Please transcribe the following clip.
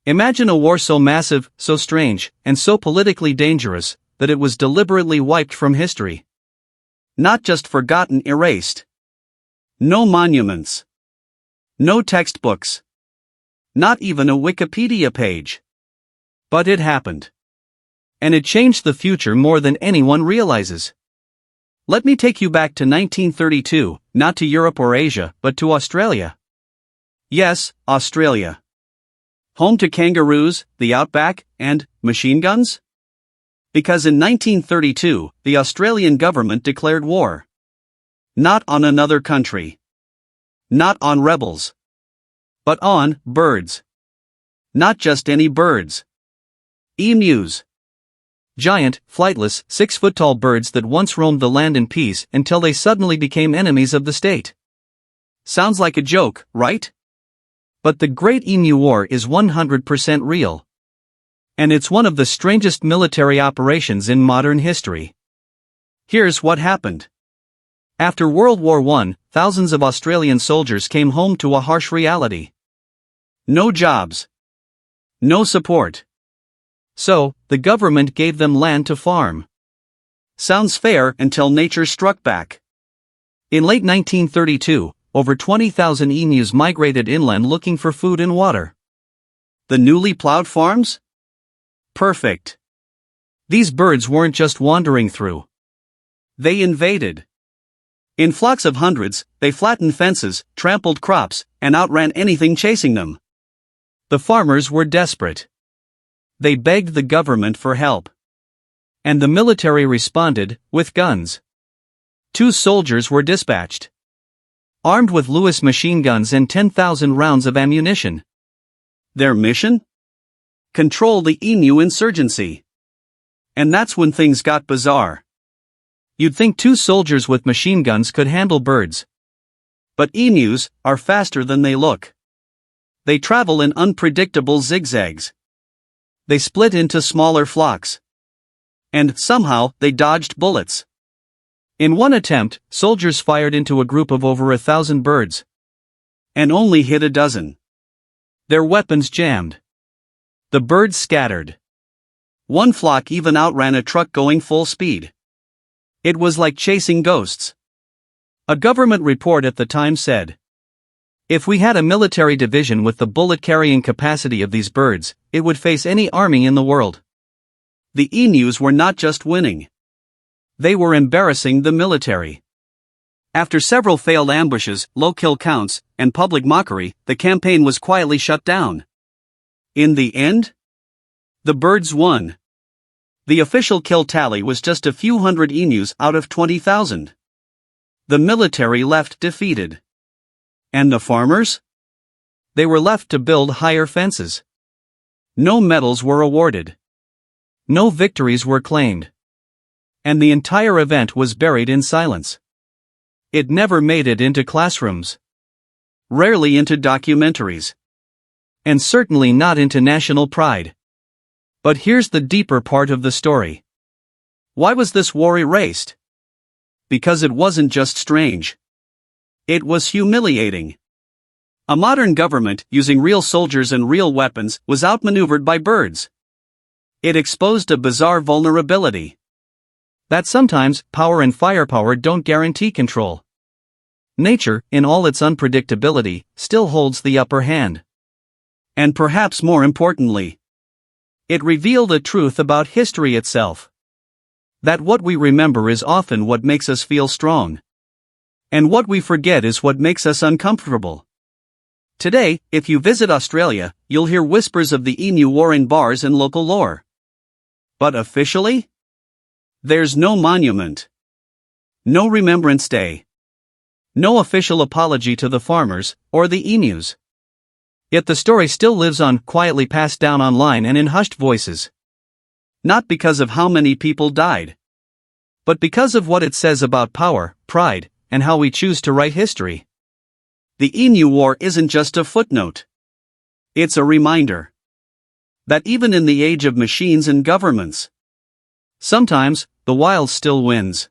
Imagine a war so massive, so strange, and so politically dangerous, that it was deliberately wiped from history. Not just forgotten, erased. No monuments. No textbooks. Not even a Wikipedia page. But it happened. And it changed the future more than anyone realizes. Let me take you back to 1932, not to Europe or Asia, but to Australia. Yes, Australia. Home to kangaroos, the outback, and machine guns? Because in 1932, the Australian government declared war. Not on another country. Not on rebels. But on birds. Not just any birds. Emus. Giant, flightless, 6-foot-tall birds that once roamed the land in peace until they suddenly became enemies of the state. Sounds like a joke, right? But the Great Emu War is 100% real. And it's one of the strangest military operations in modern history. Here's what happened. After World War I, thousands of Australian soldiers came home to a harsh reality. No jobs. No support. So, the government gave them land to farm. Sounds fair until nature struck back. In late 1932, over 20,000 emus migrated inland looking for food and water. The newly plowed farms? Perfect. These birds weren't just wandering through. They invaded. In flocks of hundreds, they flattened fences, trampled crops, and outran anything chasing them. The farmers were desperate. They begged the government for help. And the military responded, with guns. 2 soldiers were dispatched. Armed with Lewis machine guns and 10,000 rounds of ammunition. Their mission? Control the emu insurgency. And that's when things got bizarre. You'd think 2 soldiers with machine guns could handle birds. But emus are faster than they look. They travel in unpredictable zigzags. They split into smaller flocks. And somehow they dodged bullets. In one attempt, soldiers fired into a group of over 1,000 birds. And only hit a dozen. Their weapons jammed. The birds scattered. One flock even outran a truck going full speed. It was like chasing ghosts. A government report at the time said, if we had a military division with the bullet-carrying capacity of these birds, it would face any army in the world. The emus were not just winning. They were embarrassing the military. After several failed ambushes, low kill counts, and public mockery, the campaign was quietly shut down. In the end, the birds won. The official kill tally was just a few hundred emus out of 20,000. The military left defeated. And the farmers? They were left to build higher fences. No medals were awarded. No victories were claimed. And the entire event was buried in silence. It never made it into classrooms. Rarely into documentaries. And certainly not into national pride. But here's the deeper part of the story. Why was this war erased? Because it wasn't just strange. It was humiliating. A modern government, using real soldiers and real weapons, was outmaneuvered by birds. It exposed a bizarre vulnerability. That sometimes power and firepower don't guarantee control. Nature, in all its unpredictability, still holds the upper hand. And perhaps more importantly, it revealed a truth about history itself. That what we remember is often what makes us feel strong. And what we forget is what makes us uncomfortable. Today, if you visit Australia, you'll hear whispers of the Emu War in bars and local lore. But officially? There's no monument. No Remembrance Day. No official apology to the farmers, or the emus. Yet the story still lives on, quietly passed down online and in hushed voices. Not because of how many people died. But because of what it says about power, pride, and how we choose to write history. The Emu War isn't just a footnote. It's a reminder. That even in the age of machines and governments, sometimes, the wild still wins.